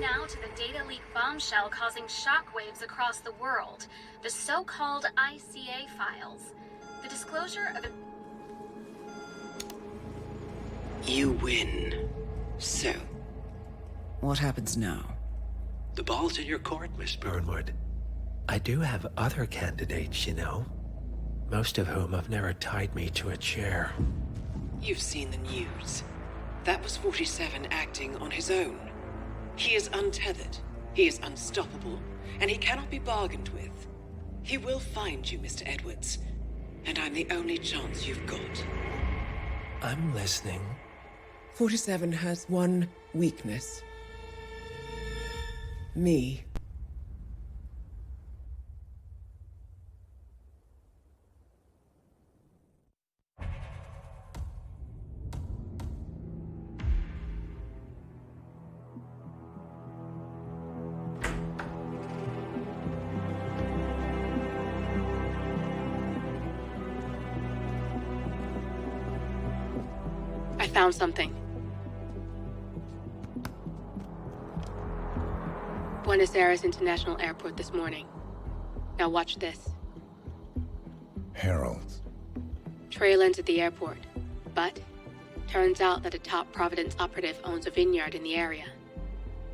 now to the data leak bombshell causing shockwaves across the world, the so-called ICA files. The disclosure of... You win. So? What happens now? The ball's in your court, Miss Burnwood. I do have other candidates, you know. Most of whom have never tied me to a chair. You've seen the news. That was 47 acting on his own. He is untethered, he is unstoppable, and he cannot be bargained with. He will find you, Mr. Edwards, and I'm the only chance you've got. I'm listening. 47 has one weakness. Me. I found something. Buenos Aires International Airport this morning. Now watch this. Heralds. Trail ends at the airport, but turns out that a top Providence operative owns a vineyard in the area.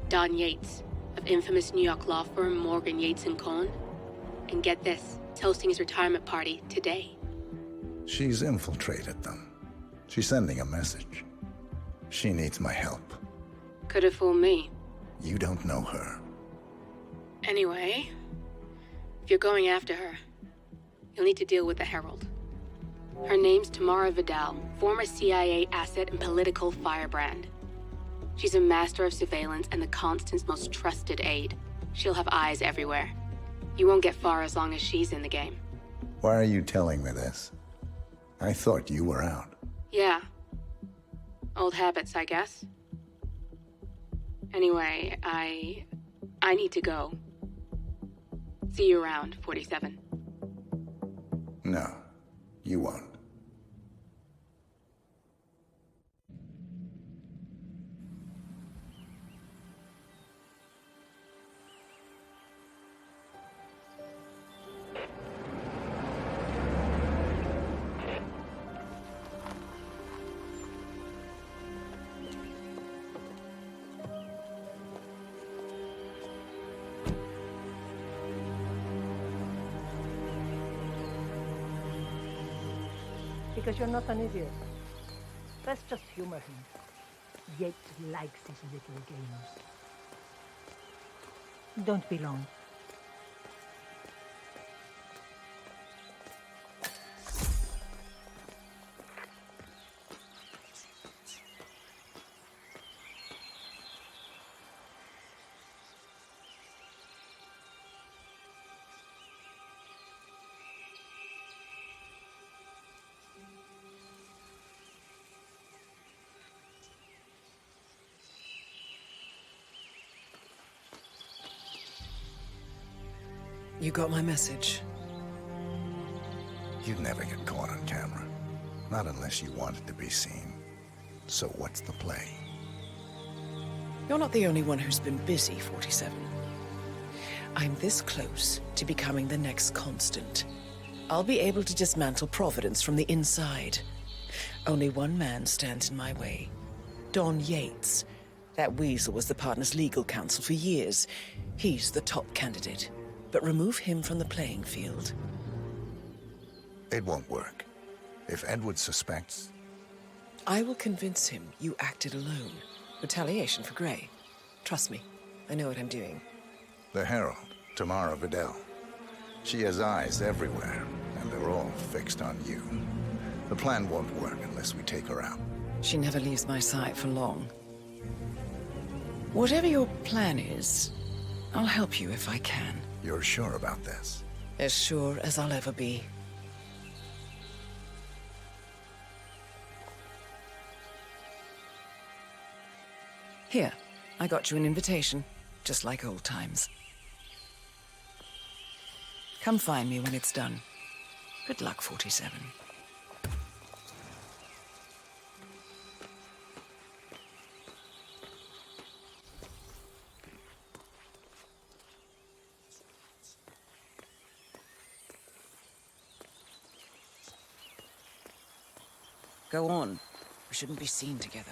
Don Yates, of infamous New York law firm Morgan, Yates & Cohn. And get this, he's hosting his retirement party today. She's infiltrated them. She's sending a message. She needs my help. Could have fooled me. You don't know her. Anyway, if you're going after her, you'll need to deal with the Herald. Her name's Tamara Vidal, former CIA asset and political firebrand. She's a master of surveillance and the Constant's most trusted aide. She'll have eyes everywhere. You won't get far as long as she's in the game. Why are you telling me this? I thought you were out. Yeah. Old habits, I guess. Anyway, I need to go. See you around, 47. No, you won't. Because you're not an idiot. Let's just humor him. Yates likes his little games. Don't be long. You got my message. You'd never get caught on camera. Not unless you wanted to be seen. So what's the play? You're not the only one who's been busy, 47. I'm this close to becoming the next Constant. I'll be able to dismantle Providence from the inside. Only one man stands in my way. Don Yates. That weasel was the partner's legal counsel for years. He's the top candidate. But remove him from the playing field. It won't work. If Edward suspects... I will convince him you acted alone. Retaliation for Grey. Trust me, I know what I'm doing. The Herald, Tamara Vidal. She has eyes everywhere, and they're all fixed on you. The plan won't work unless we take her out. She never leaves my sight for long. Whatever your plan is, I'll help you if I can. You're sure about this? As sure as I'll ever be. Here, I got you an invitation, just like old times. Come find me when it's done. Good luck, 47. Go on. We shouldn't be seen together.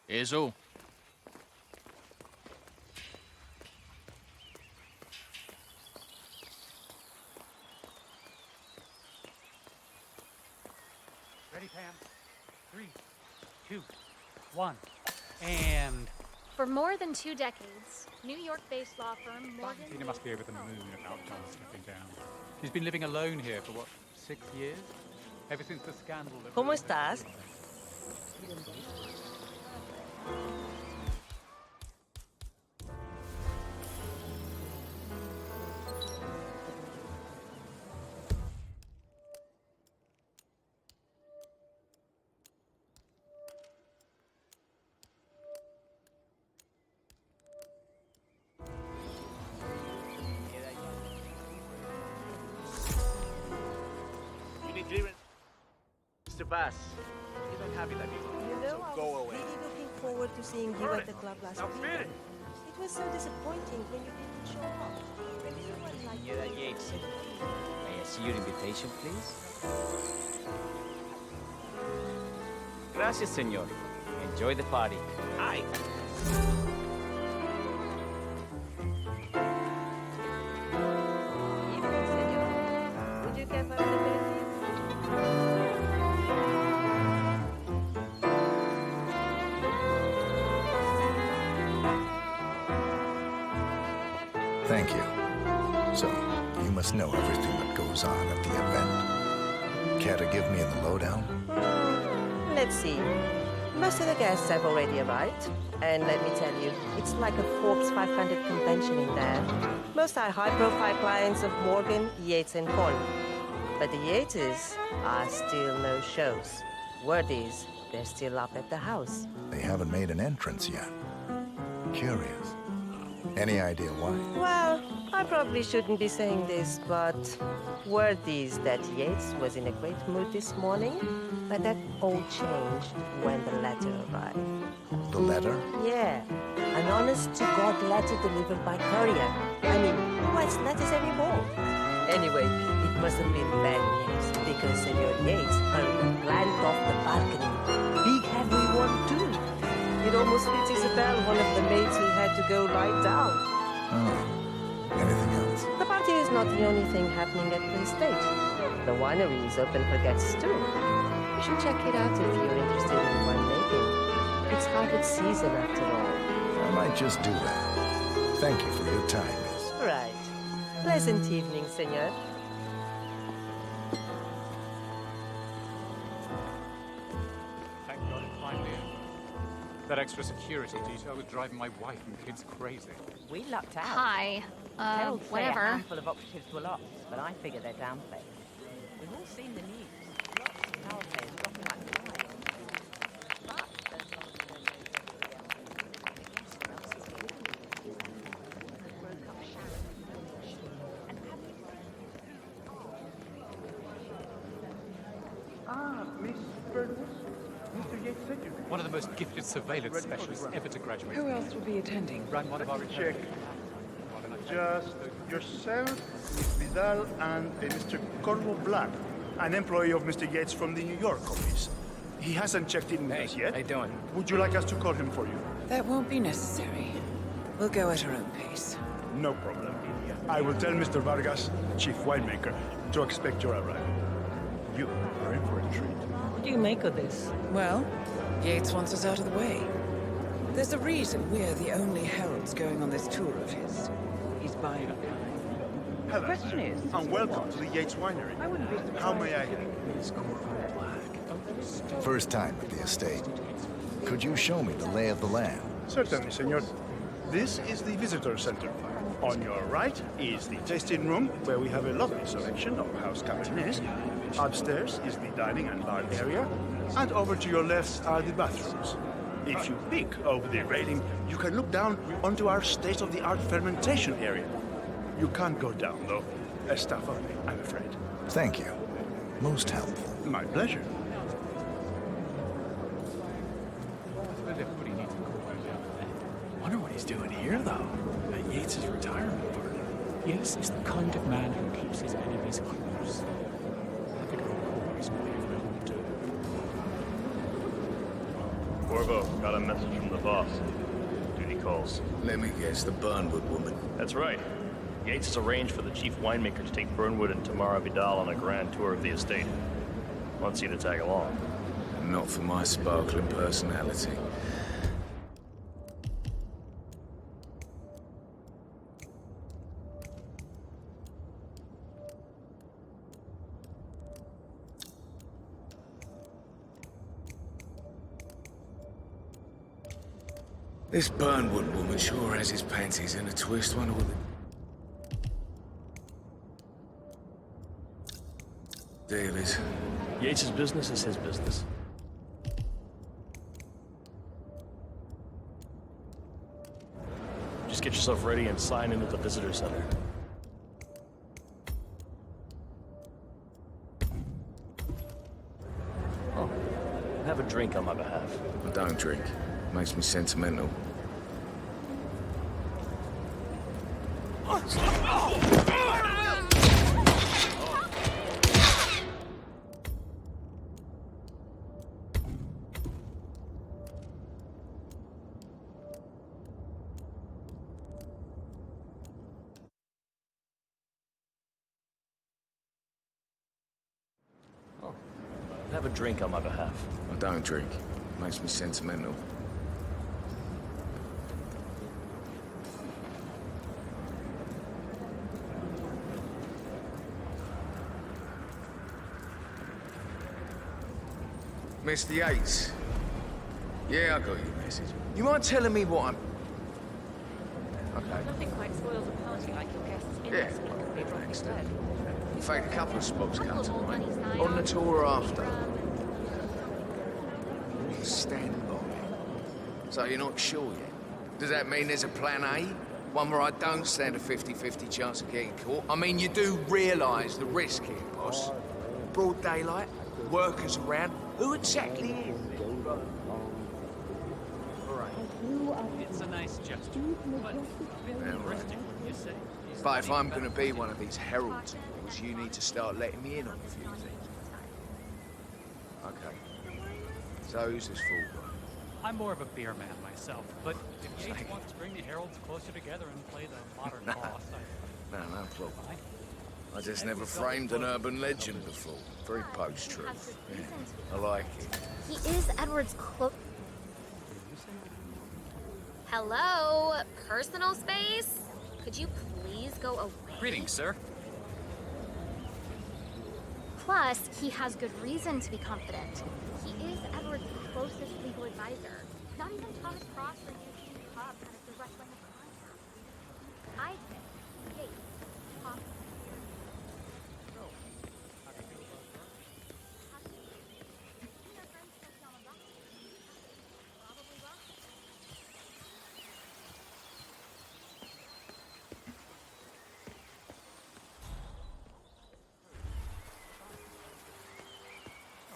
Here's all. Ready, Pam? 3, 2, 1, and... For more than 2 decades, New York-based law firm Morgan... Tina must be over the moon about John slipping down. He's been living alone here for, what, 6 years? Ever since the scandal that... ¿Cómo estás? Mr. Bass, you don't have it anymore. You know, So I go was away. really looking forward to seeing you at the club last week. It was so disappointing when you didn't show up. Everyone liked Yeah, that Yates. May I see your invitation, please? Gracias, señor. Enjoy the party. Aye. Evening, senor. Would you care for an aperitif? Thank you. So, you must know everything that goes on at the event. Care to give me the lowdown? Let's see. Most of the guests have already arrived. And let me tell you, it's like a Forbes 500 convention in there. Most are high-profile clients of Morgan, Yates and Horn. But the Yates are still no shows. Word is, they're still up at the house. They haven't made an entrance yet. Curious. Any idea why? Well, I probably shouldn't be saying this, but word is that Yates was in a great mood this morning, but that all changed when the letter arrived. The letter? Yeah, an honest-to-God letter delivered by courier. I mean, who writes letters anymore? Anyway, it must have been bad news, because Senor Yates hurried right off the balcony. Big heavy one, too. It almost hit Isabel, one of the maids who had to go lie down. Oh. Anything else? The party is not the only thing happening at the estate. The winery is open for guests, too. You should check it out if you're interested in winemaking. It's harvest season, after all. I might just do that. Thank you for your time, miss. Right. Pleasant evening, senor. Thank God it's finally in. That extra security detail was driving my wife and kids crazy. We lucked out. Hi. Heralds say a Whatever. handful of operatives were lost, but I figure they're downplayed. We've all seen the news. Lots of power players dropping like flies. But there's some of them broke up Sharon and Miss Burnwood? Mr. Yates sent you. One of the most gifted surveillance specialists ever to graduate. Who else will be attending? Ran one of our Check. Just yourself, Miss Vidal, and Mr. Corvo Black, an employee of Mr. Yates from the New York office. He hasn't checked in with us yet. How you doing? Would you like us to call him for you? That won't be necessary. We'll go at our own pace. No problem. I will tell Mr. Vargas, chief winemaker, to expect your arrival. You are in for a treat. What do you make of this? Well, Yates wants us out of the way. There's a reason we're the only heralds going on this tour of his. He's buying up. Hello, The question is, and welcome to the Yates Winery. I wouldn't be surprised. How may I help? First time at the estate. Could you show me the lay of the land? Certainly, senor. This is the visitor center. On your right is the tasting room, where we have a lovely selection of house cabernets. Upstairs is the dining and bar area, and over to your left are the bathrooms. If you peek over the railing, you can look down onto our state-of-the-art fermentation area. You can't go down, though. Staff only, I'm afraid. Thank you. Most helpful. My pleasure. Everybody needs a call down there. Wonder what he's he's doing here, though? At Yates' retirement party. Yes, he's the kind of man who keeps his enemies close. I could go Corey's behavior home too. Corvo, got a message from the boss. Duty calls. Let me guess, the Burnwood woman. That's right. Yates has arranged for the chief winemaker to take Burnwood and Tamara Vidal on a grand tour of the estate. Wants you to tag along. Not for my sparkling personality. This Burnwood woman sure has his panties in a twist. Wonder what the deal is. Yates' business is his business. Just get yourself ready and sign into the visitor center. Oh, have a drink on my behalf. I don't drink. Makes me sentimental. Have a drink on my behalf. I don't drink. Makes me sentimental. Mr. Yates. Yeah, I got your message. You mind telling me what I'm... Okay. Nothing quite spoils a party like your guests' inexplicably dropping dead. In fact, a couple of spots come to mind. On the tour after. Stand by. So you're not sure yet? Does that mean there's a plan A? One where I don't stand a 50-50 chance of getting caught? I mean, you do realise the risk here, boss. Broad daylight, workers around. Who exactly is it? It's a nice gesture, but a bit heuristic, wouldn't you say? But if I'm going to be one of these heralds, you need to start letting me in on a few things. Okay. So who's this fool? I'm more of a beer man myself, but if Yates wants to bring the heralds closer together and play the modern boss, No problem. I just never framed an urban legend before. Very post-truth. Yeah, I like it. He is Edward's Hello? Personal space? Could you please go away? Greetings, sir. Plus, he has good reason to be confident. He is Edward's closest legal advisor. Not even Thomas Cross from UT Pub had a direct line of contact. I think, hey, talk.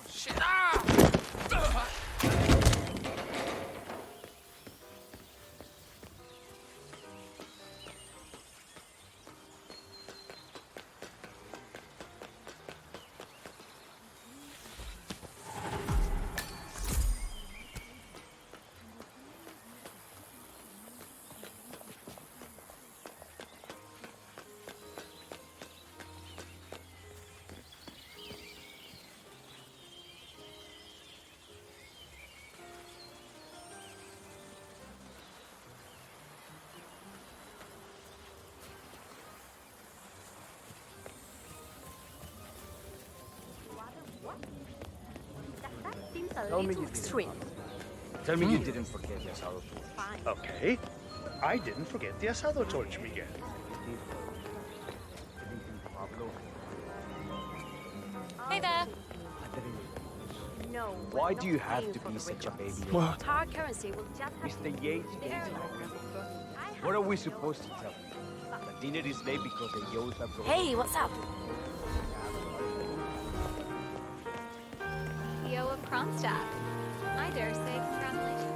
Shit! Ah! Tell me you extreme. Tell me you didn't forget the asado torch. Okay. I didn't forget the asado torch, Miguel. Hey there. No. Why do you have to be such a baby? What? Hard currency will just have Mr. Yates is What are we supposed to tell you? The dinner is late because the Yos are broken. Hey, what's up? CEO of Kronstadt. I dare say congratulations.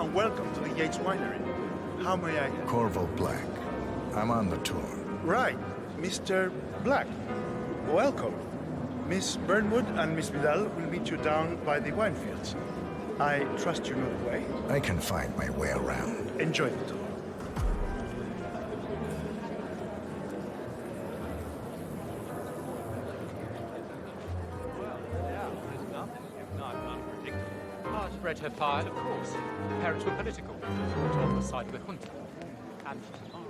and welcome to the Yates Winery. How may I help? Corvo Black. I'm on the tour. Right, Mr. Black. Welcome. Miss Burnwood and Miss Vidal will meet you down by the wine fields. I trust you know the way. I can find my way around. Enjoy the tour. Spread her fired, of course. Her parents were political, but on the side of the junta. And she's armed.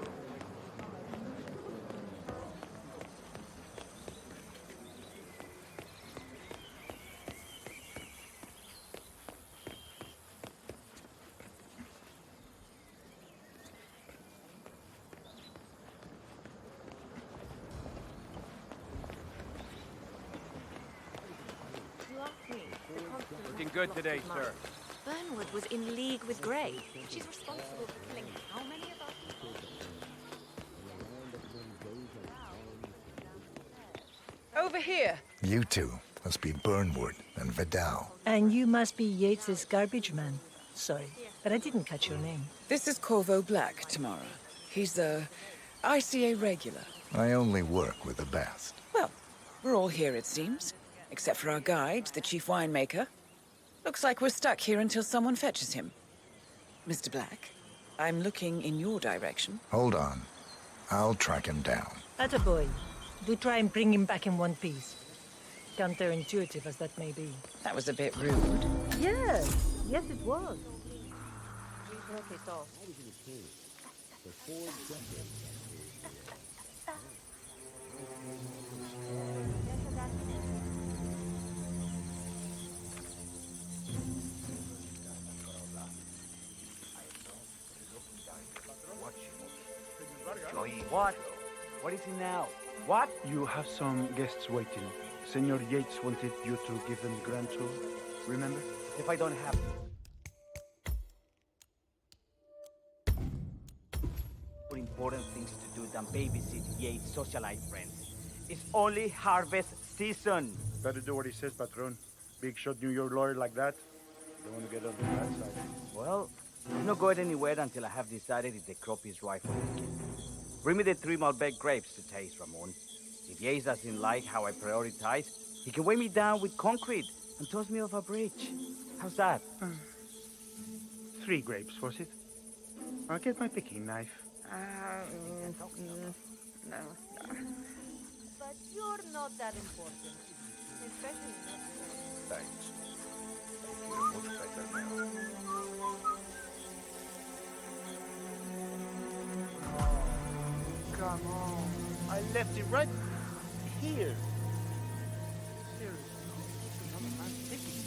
Looking good today, sir. Burnwood was in league with Grey. She's responsible for killing how many of us? Over here. You two must be Burnwood and Vidal. And you must be Yates's garbage man. Sorry, but I didn't catch your name. This is Corvo Black, Tamara. He's a ICA regular. I only work with the best. Well, we're all here, it seems. Except for our guide, the chief winemaker. Looks like we're stuck here until someone fetches him. Mr. Black, I'm looking in your direction. Hold on. I'll track him down. Attaboy. Do try and bring him back in one piece. Counterintuitive as that may be. That was a bit rude. Yes, yes it was. What? What is it now? What? You have some guests waiting. Senor Yates wanted you to give them the grand tour. Remember? If I don't have to. More important things to do than babysit Yates' socialite friends. It's only harvest season. Better do what he says, Patron. Big shot New York lawyer like that. Don't want to get on the bad side. Well, I'm not going anywhere until I have decided if the crop is right for the kid. Bring me the 3 Malbec grapes to taste, Ramon. If Yates doesn't like how I prioritize, he can weigh me down with concrete and toss me off a bridge. How's that? 3 grapes, was it? I'll get my picking knife. No. But you're not that important. Especially not. Thanks. You're much better now. Come on. I left it right here. Seriously, this is not a man's picking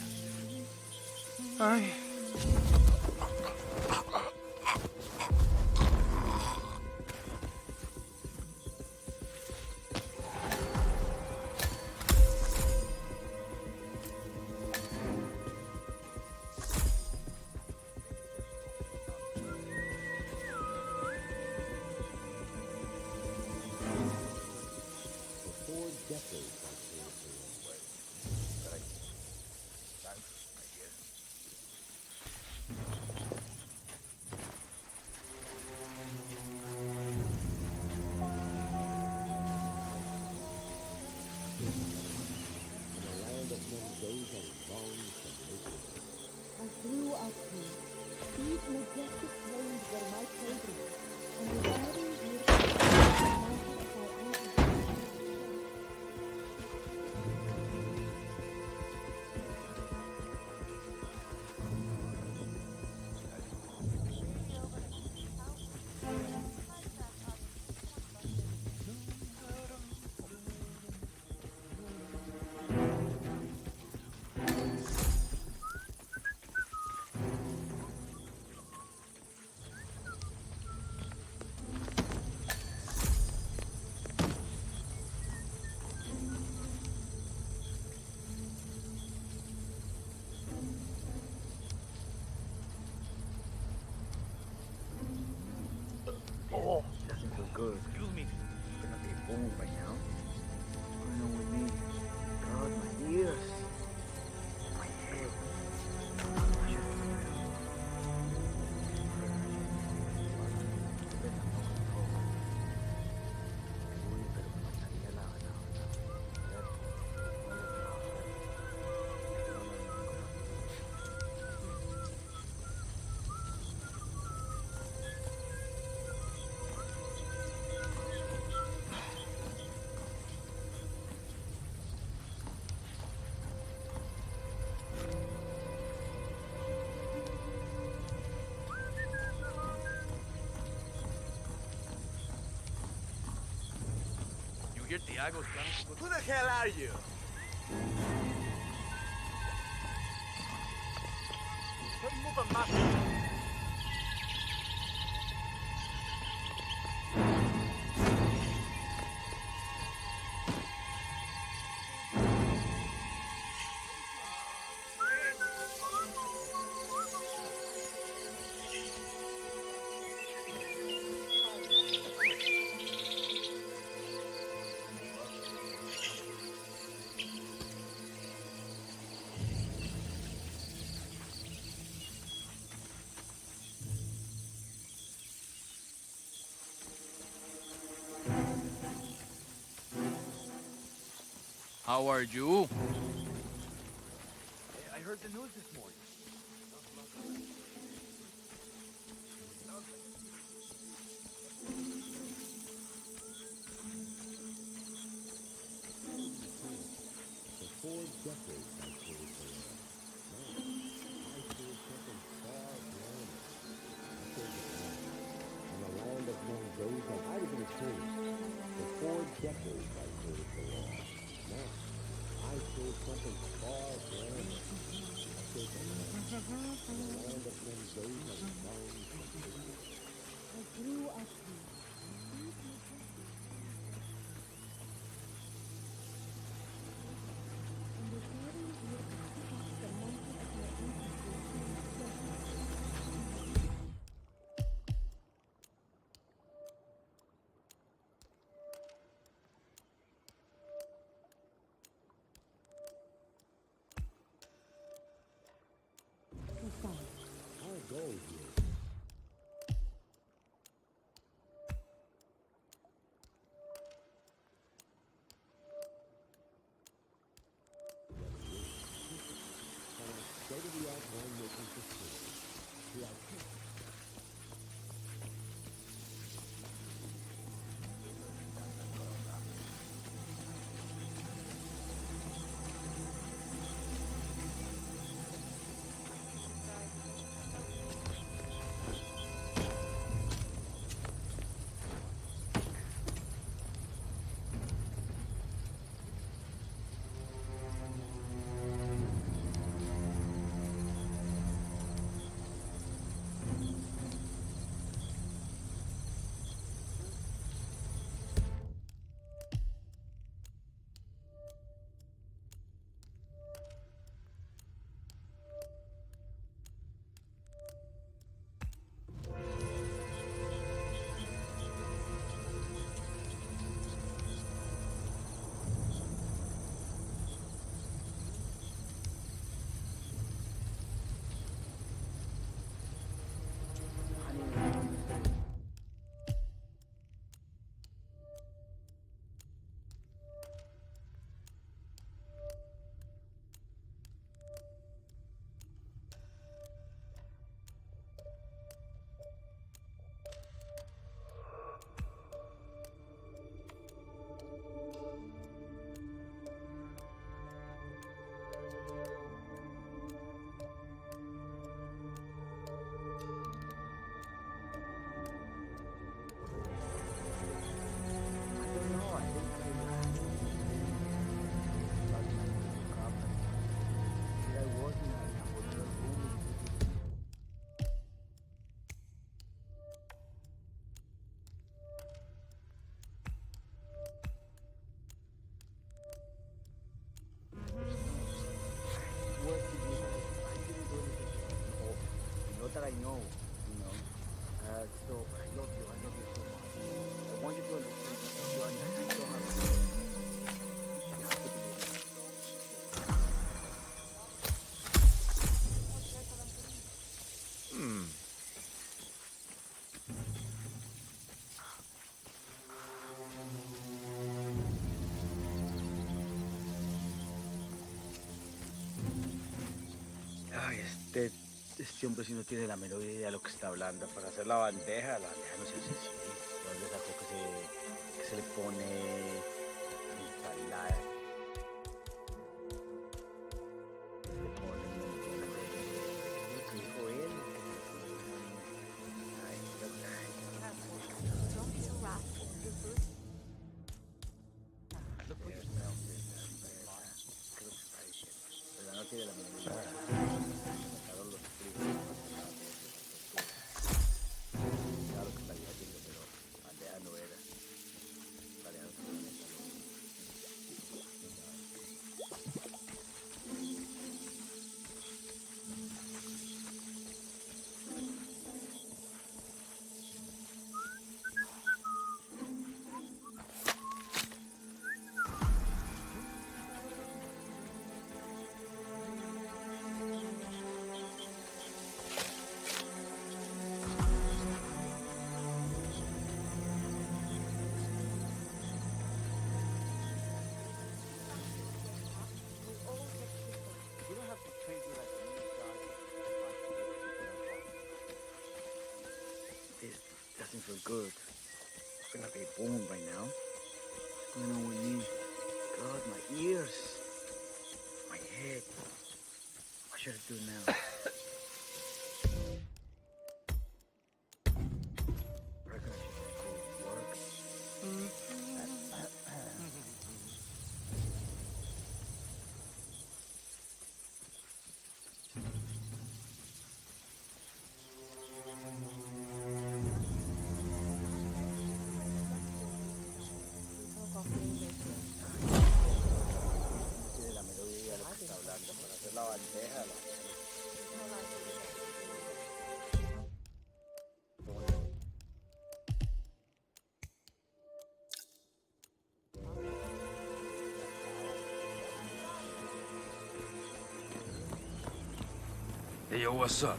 knife. Aye. Oh, doesn't feel good. Excuse me. I'm not being fooled right now. What's going on with me? God, my ears. My head. figured Diago's planning to... Who the hell are you? Quit moving my feet. How are you? I heard the news this morning. That I know, so I love you so much. I want you to understand that you understand so much. You have to believe Hmm. Ay, este hombre si no tiene la menor idea de lo que está hablando. Para hacer la bandeja no sé si ¿dónde sacó que se le pone ensalada? Se le pone ¿qué dijo él? Don't be so wrathful. Doesn't feel good. I feel like a bone right now. What's going on with me? God, my ears. My head. What should I do now? I reckon I should go to work. Hey, yo, what's up?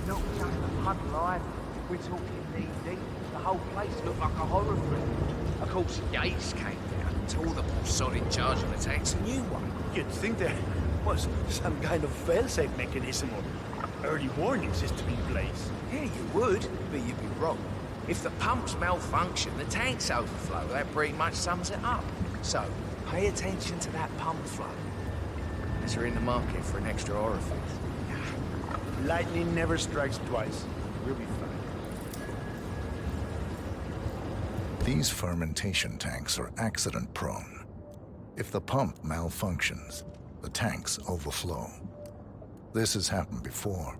Not just a pub life. We're talking knee-deep. The whole place looked like a horror film. Of course, Yates came down and tore the Mossad in charge of the tanks a new one. You'd think there was some kind of fail-safe mechanism or early warning system in place. Yeah, you would, but you'd be wrong. If the pumps malfunction, the tanks overflow. That pretty much sums it up. So, pay attention to that pump flow. As you're in the market for an extra orifice. Lightning never strikes twice. We'll be fine. These fermentation tanks are accident-prone. If the pump malfunctions, the tanks overflow. This has happened before,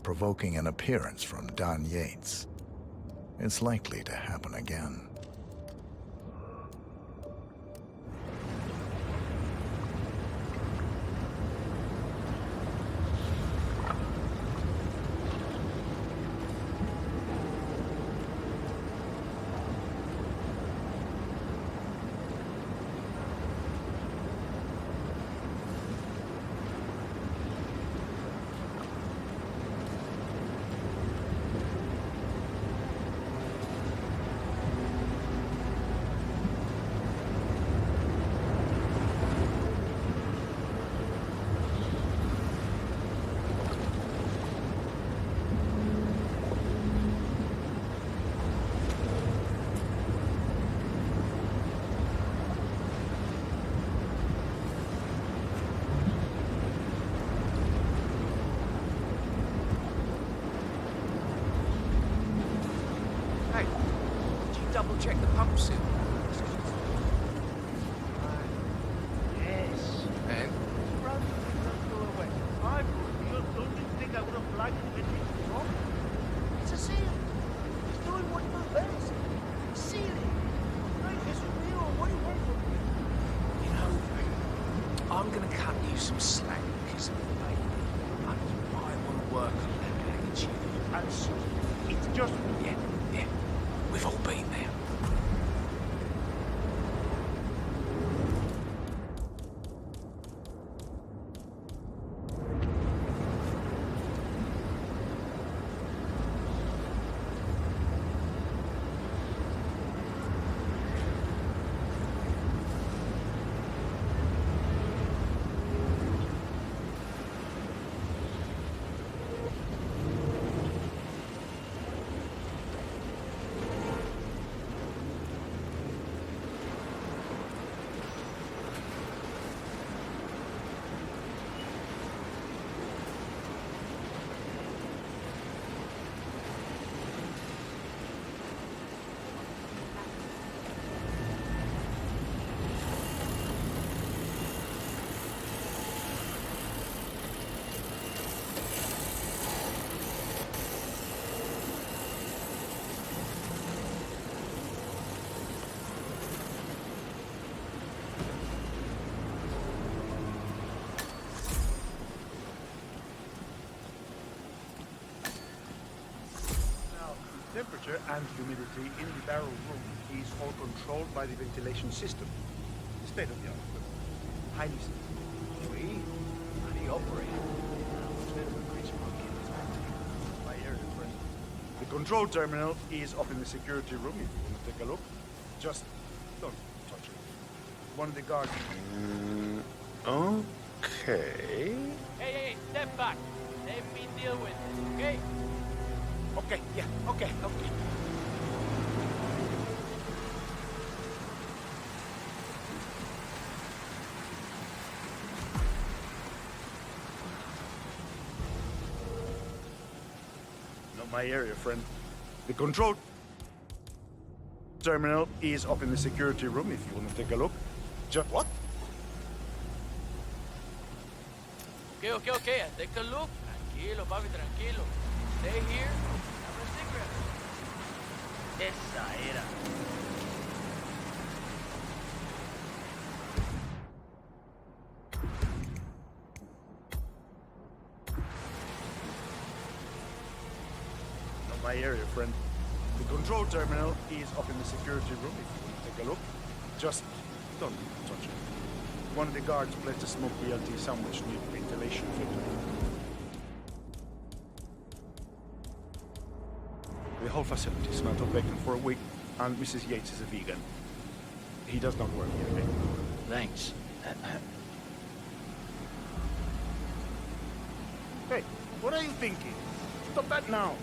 provoking an appearance from Don Yates. It's likely to happen again. Check the pump seal. Yes. And? Don't you think I would have liked it if it was? It's a seal. It's doing what it does best. Sealing. Life is real. What do you want from me? You know, I'm gonna cut you some slack because of the baby. And you might want to work on that attitude. And so, it's just... Yeah. We've all been there. Temperature and humidity in the barrel room is all controlled by the ventilation system. State of the art. Highly sensitive. Free? How do you operate? My area, friend. The control terminal is up in the security room if you want to take a look. Just don't touch it. One of the guards. Okay. Hey, step back. Let me deal with this, okay? Okay, yeah, okay. Not my area, friend. The control terminal is up in the security room if you want to take a look. Just what? Okay. Take a look. Tranquilo, papi, tranquilo. Stay here. Have a cigarette. Esa era. Not my area, friend. The control terminal is up in the security room if you want to take a look. Just don't touch it. One of the guards placed a smoked BLT sandwich near the ventilation filter. The whole facility is not vacant for a week, and Mrs. Yates is a vegan. He does not work here, eh? Thanks. Hey, what are you thinking? Stop that now!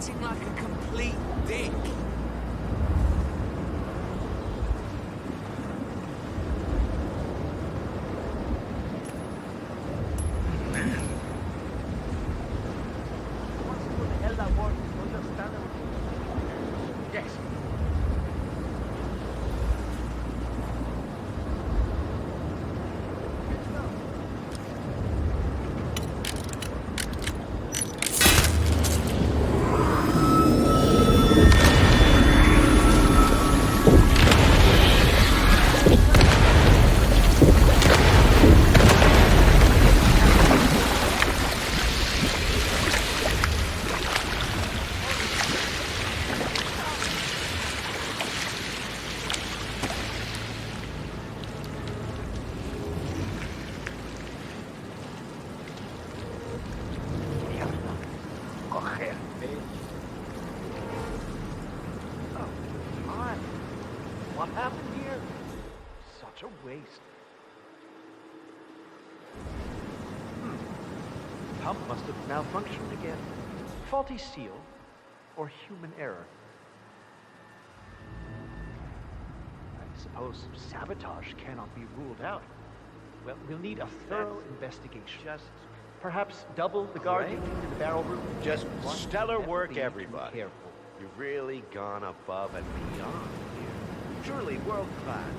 acting like a complete dick. What happened here? Such a waste. Pump must have malfunctioned again. Faulty seal or human error. I suppose sabotage cannot be ruled out. Well, we'll need a thorough investigation. Just perhaps double the guard duty in the barrel room. Just stellar work, Be everybody. careful. You've really gone above and beyond here. Truly world class.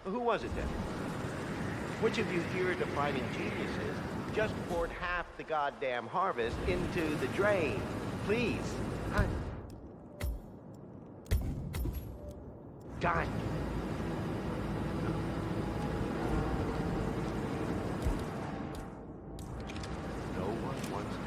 Who was it then? Which of you here defining geniuses just poured half the goddamn harvest into the drain? Please. Done. No one wants to.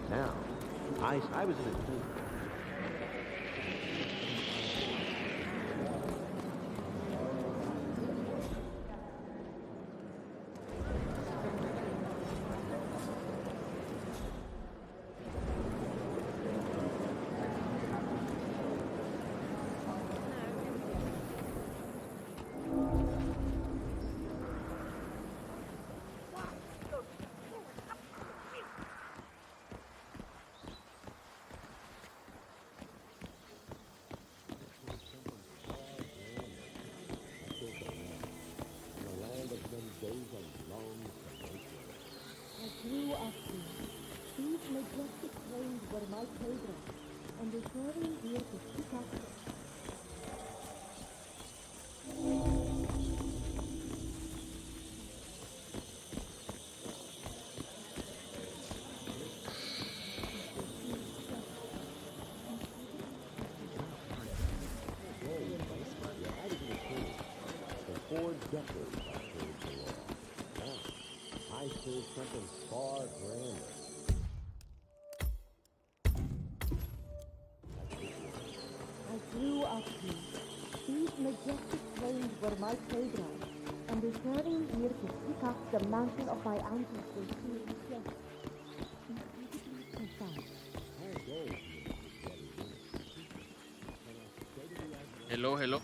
Now, I was in a team. For decades I served the law. Now, I serve something far grander. I grew up here. These majestic plains were my playground, and returning here to pick up the mantle of my ancestors feels just incredibly profound. Hello, hello.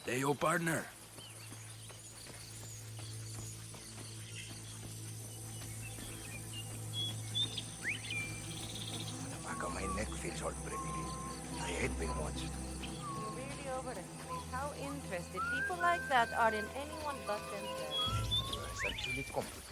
Hey, yo, partner. The back of my neck feels all prickly. I hate being watched. You really overestimate how interested people like that are in anyone but themselves. It's actually complicated.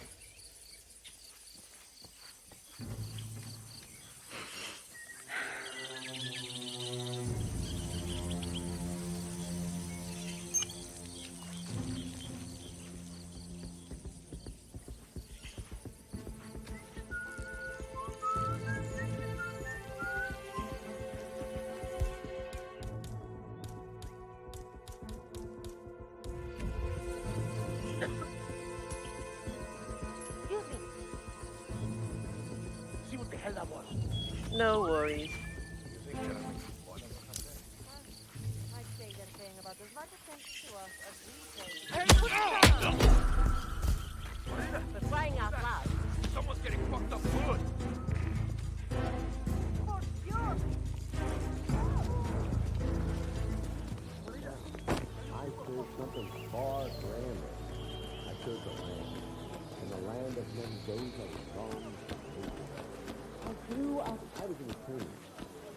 No worries. For crying out loud. Someone's getting fucked up good. I chose something far grander. I chose the land. In the land of men, days of songs and hate. I grew up. I was in the team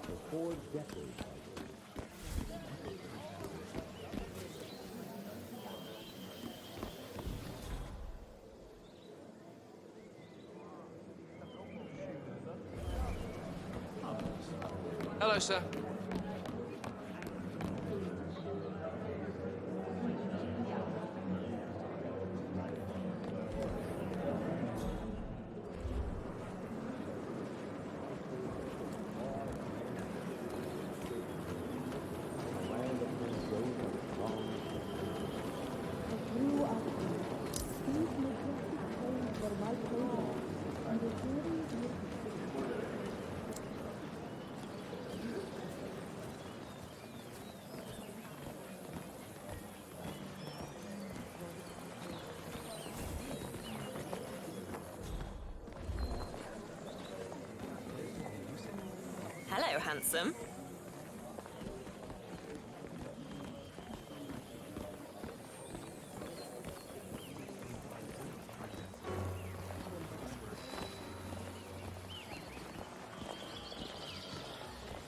for 4 decades. Hello, sir. Hello, handsome.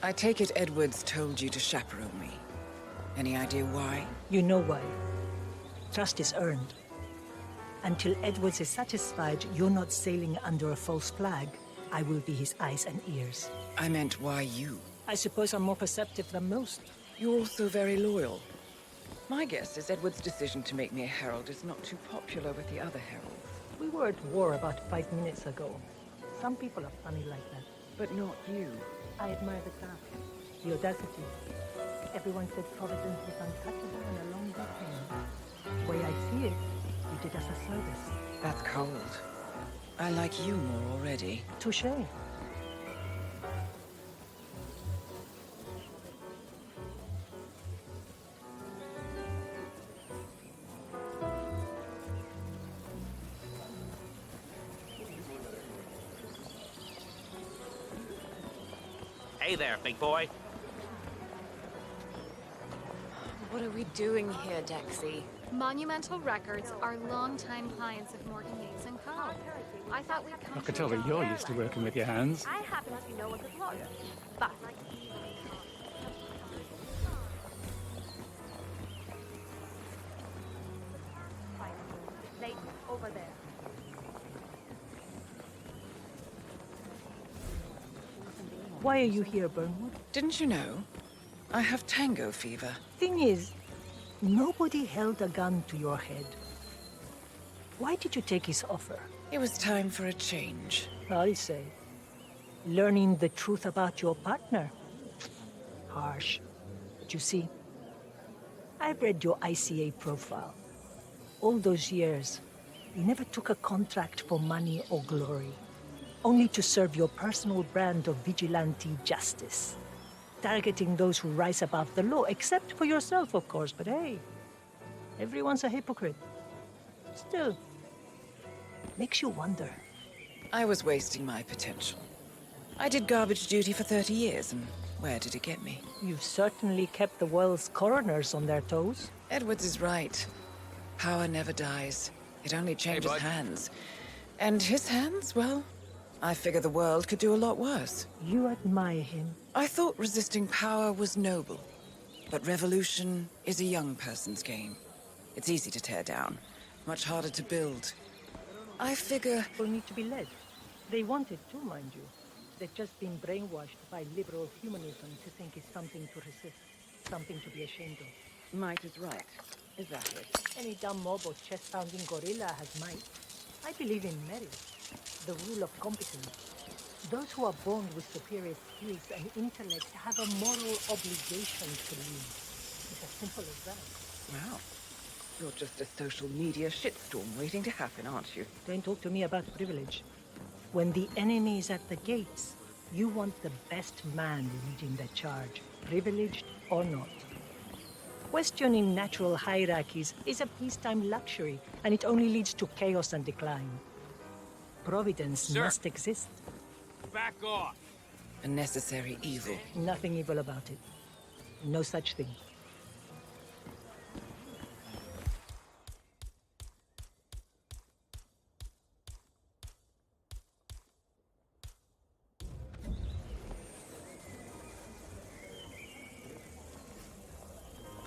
I take it Edwards told you to chaperone me. Any idea why? You know why. Trust is earned. Until Edwards is satisfied you're not sailing under a false flag, I will be his eyes and ears. I meant why you? I suppose I'm more perceptive than most. You're also very loyal. My guess is Edward's decision to make me a herald is not too popular with the other heralds. We were at war about 5 minutes ago. Some people are funny like that. But not you. I admire the craft, the audacity. Everyone said Providence was untouchable and a long weekend. The way I see it, you did us a service. That's cold. I like you more already. Touché. Hey there, big boy. What are we doing here, Dexy? Monumental Records are longtime clients of Morgan Yates & Co. I thought we'd come I could tell that you're used to working with your hands. I happen to know a good lawyer, but late over there. Why are you here, Burnwood? Didn't you know? I have tango fever. Thing is, nobody held a gun to your head. Why did you take his offer? It was time for a change. I'll say. Learning the truth about your partner. Harsh. But you see, I've read your ICA profile. All those years, you never took a contract for money or glory. Only to serve your personal brand of vigilante justice. Targeting those who rise above the law, except for yourself, of course. But hey, everyone's a hypocrite. Still, makes you wonder. I was wasting my potential. I did garbage duty for 30 years, and where did it get me? You've certainly kept the world's coroners on their toes. Edwards is right. Power never dies. It only changes bud. hands. And his hands, well, I figure the world could do a lot worse. You admire him. I thought resisting power was noble. But revolution is a young person's game. It's easy to tear down, much harder to build. I figure... People need to be led. They want it too, mind you. They've just been brainwashed by liberal humanism to think it's something to resist, something to be ashamed of. Might is right. Is that it? Any dumb mob or chest-pounding gorilla has might. I believe in merit, the rule of competence. Those who are born with superior skills and intellect have a moral obligation to lead. It's as simple as that. Wow. You're just a social media shitstorm waiting to happen, aren't you? Don't talk to me about privilege. When the enemy is at the gates, You want the best man leading the charge, privileged or not. Questioning natural hierarchies is a peacetime luxury, and it only leads to chaos and decline. Providence must exist. Back off! A necessary evil. Nothing evil about it. No such thing.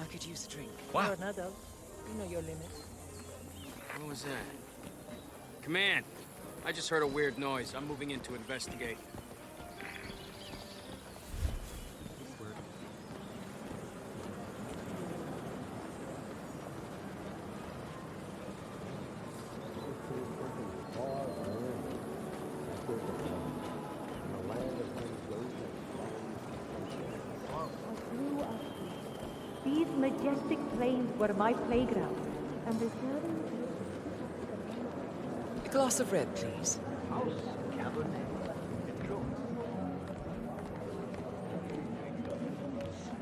I could use a drink. Wow. You're an adult. You know your limits. What was that? Command! I just heard a weird noise. I'm moving in to investigate. These majestic plains were my playground, and the journey... A glass of red, please.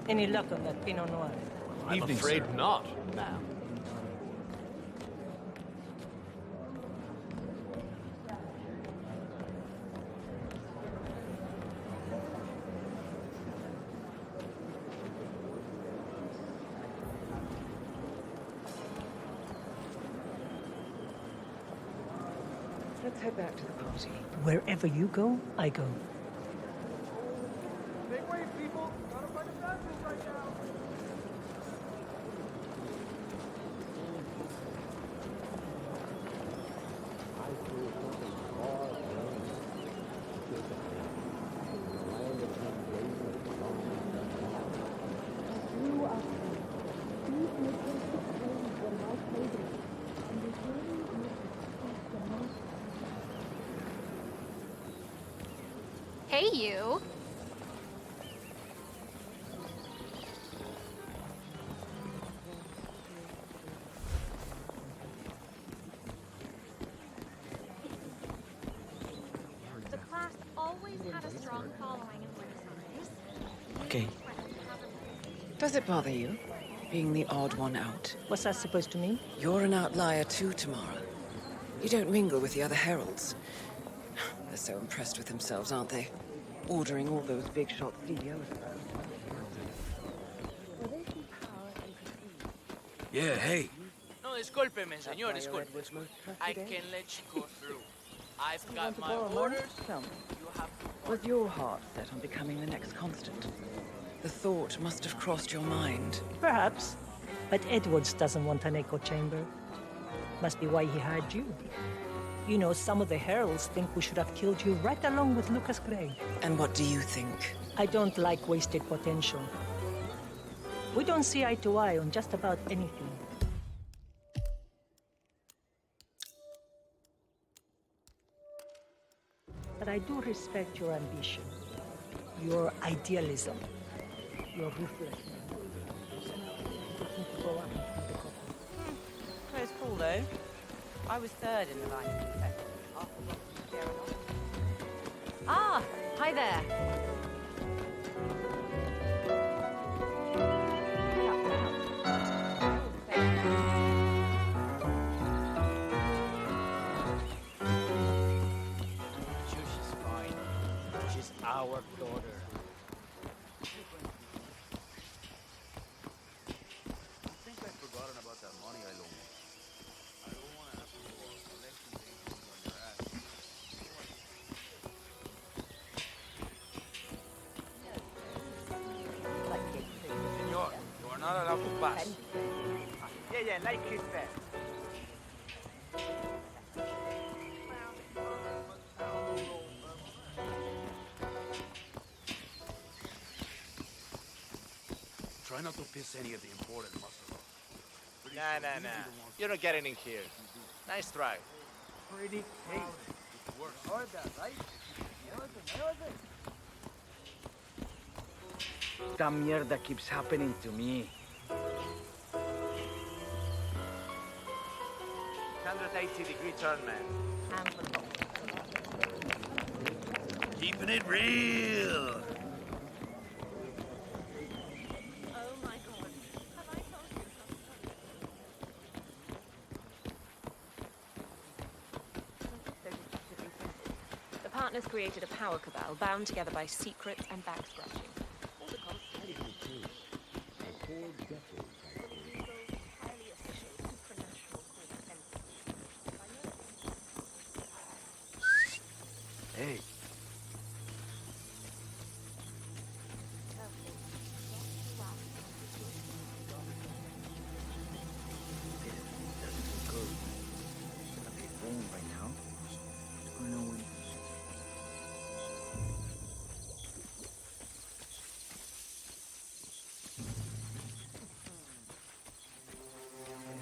Any luck on that Pinot Noir? I'm afraid not, ma'am. Let's head back to the party. Wherever you go, I go. Make way, people! Gotta find a bathroom right now! grew up here. These majestic plains were my playground, and the journey is the most... Hey, you. The class always had a strong following in Buenos Aires. Okay. Does it bother you, being the odd one out? What's that supposed to mean? You're an outlier too, Tamara. You don't mingle with the other heralds. They're so impressed with themselves, aren't they? Ordering all those big shot studios around. Yeah, hey. No, discúlpeme, señor, disculpe. I can let you go through. I've got my orders. Tell me, was your heart set on becoming the next constant? The thought must have crossed your mind. Perhaps. But Edwards doesn't want an echo chamber. Must be why he hired you. You know, some of the heralds think we should have killed you right along with Lucas Gray. And what do you think? I don't like wasted potential. We don't see eye to eye on just about anything. But I do respect your ambition, your idealism, your ruthlessness. Close call, though. I was third in the line of defense. Ah, hi there. She's fine. She's our daughter. I think I've forgotten about that money I loaned. I don't want to have to go collecting things on your ass. Señor, you are not allowed to pass. Yeah, like it there. Try not to piss any of the important muscle off. Nah. You're not getting in here. Nice try. Pretty tasty. You heard that, right? Esta mierda keeps happening to me. 180-degree turn, man. Keeping it real. The partners created a power cabal bound together by secrets and back scratching. All the Hey.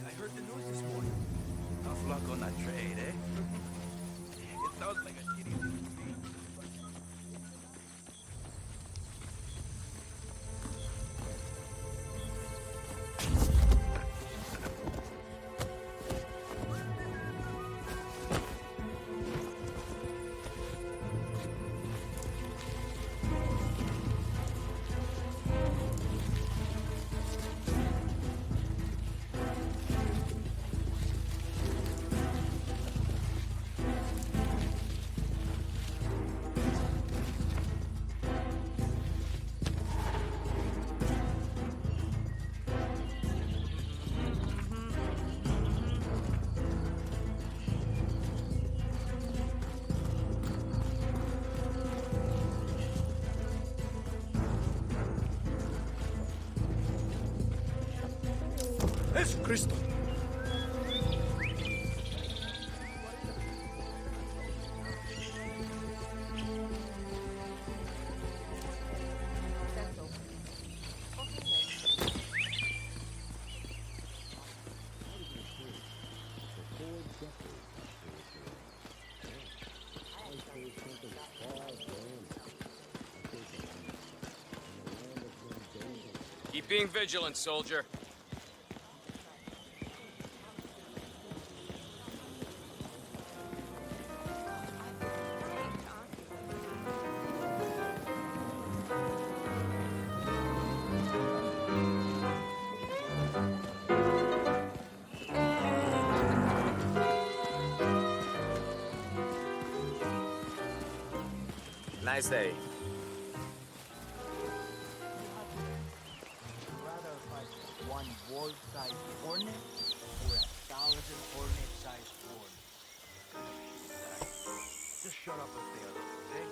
I heard the news this morning. Tough luck on that trade, eh? It sounds like a shitty thing to me. Jesucristo. Keep being vigilant, soldier. Nice day. Rather fight one wolf-sized hornet or 1,000 hornet-sized hornets? Just shut up and stay alert, okay?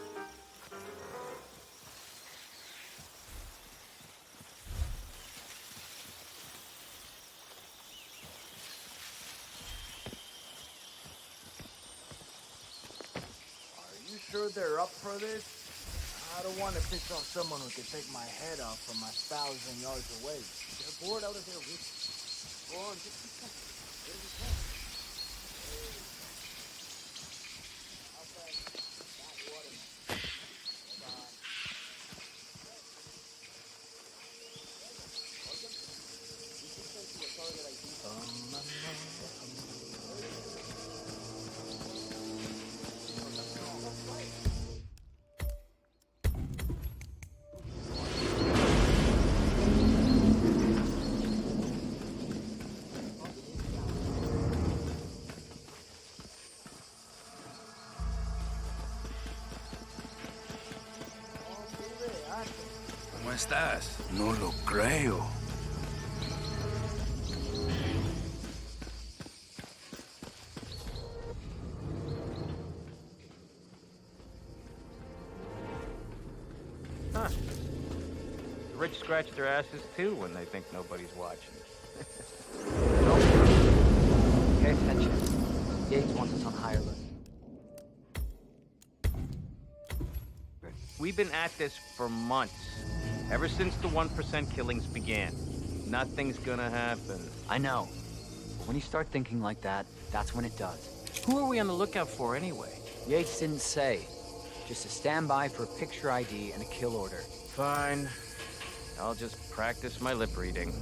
Are you sure they're up for this? I don't want to piss off someone who can take my head off from 1,000 yards away. They're bored out of their wits. Go on, just keep coming. Where do we go? ¿Cómo estás? No lo creo. Huh. The rich scratch their asses too when they think nobody's watching. Pay attention. Yates wants us on higher alert. We've been at this for months. Ever since the 1% killings began. Nothing's gonna happen. I know. When you start thinking like that, that's when it does. Who are we on the lookout for anyway? Yates didn't say. Just a standby for a picture ID and a kill order. Fine. I'll just practice my lip reading.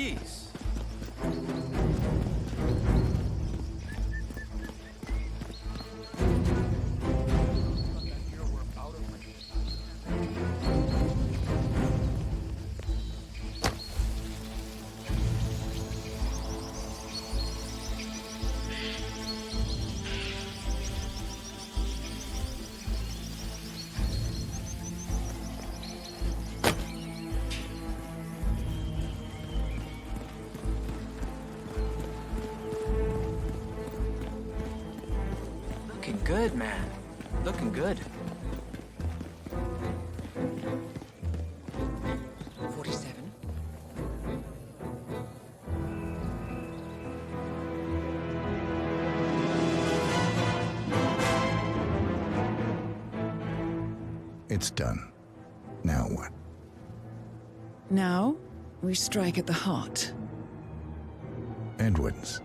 Please. Looking good, man. Looking good. 47. It's done. Now what? Now, we strike at the heart. Edwards.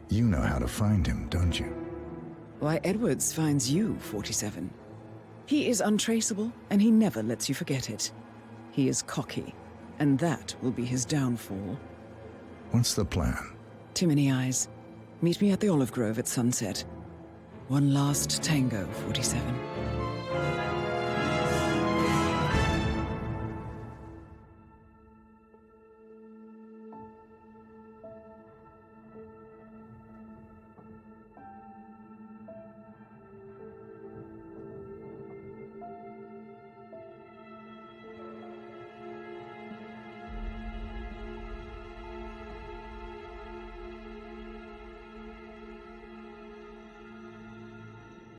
You know how to find him, don't you? Why, Edwards finds you, 47. He is untraceable, and he never lets you forget it. He is cocky, and that will be his downfall. What's the plan? Too many eyes. Meet me at the Olive Grove at sunset. One last tango, 47.